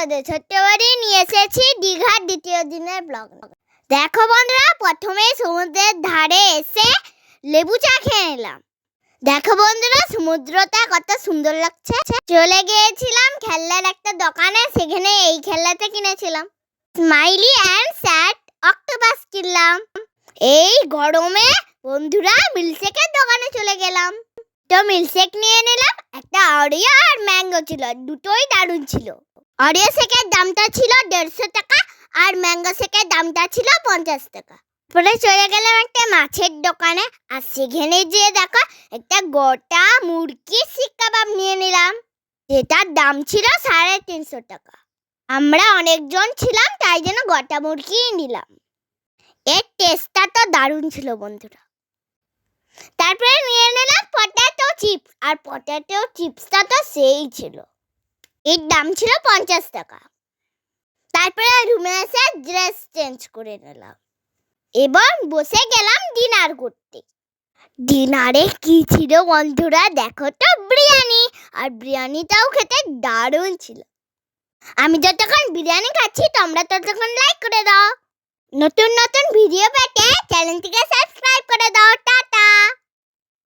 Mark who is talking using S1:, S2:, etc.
S1: আপনাদের ছোট্ট বাড়ি নিয়ে এসেছি দীঘার দ্বিতীয় দিনের ব্লগ। দেখো বন্ধুরা, প্রথমে সমুদ্রের ধারে এসে লেবু চা খেয়ে নিলাম। দেখো বন্ধুরা, সমুদ্রটা কত সুন্দর লাগছে। চলে গিয়েছিলাম খেলনার একটা দোকানে, সেখানে এই খেলনাটা কিনেছিলাম। স্মাইলি অ্যান্ড স্যাড অক্টোপাস কিনলাম। এই গরমে বন্ধুরা মিল্কশেকের দোকানে চলে গেলাম। তো মিল্কশেক নিয়ে নিলাম। একটা অরিও আর ম্যাঙ্গো ছিল, দুটোই দারুণ ছিল। অরিও শেকের দামটা ছিল 150 টাকা আর ম্যাঙ্গো শেকের দামটা ছিল 50 টাকা। পরে চলে গেলাম একটা মাছের দোকানে, আর সেখানে যেয়ে দেখো একটা গোটা মুরগি শিক কাবাব নিয়ে নিলাম, যেটার দাম ছিল 350 টাকা। আমরা অনেকজন ছিলাম, তাই জন্য গোটা মুরগি নিলাম। এর টেস্টটা তো দারুণ ছিল বন্ধুরা। তারপরে নিয়ে নিলাম পটেটো চিপস, আর পটেটো চিপসটা তো সেই ছিল, এর দাম ছিল 50 টাকা। তারপরে রুমে এসে ড্রেস চেঞ্জ করে নিলাম, এবার বসে গেলাম ডিনার করতে। ডিনারে কি ছিল বন্ধুরা দেখো তো, বিরিয়ানি। আর বিরিয়ানিটাও খেতে দারুণ ছিল। আমি যতক্ষণ বিরিয়ানি খাচ্ছি তোমরা ততক্ষণ লাইক করে দাও। নতুন নতুন ভিডিও পেতে চ্যানেলটিকে সাবস্ক্রাইব করে দাও। টাটা।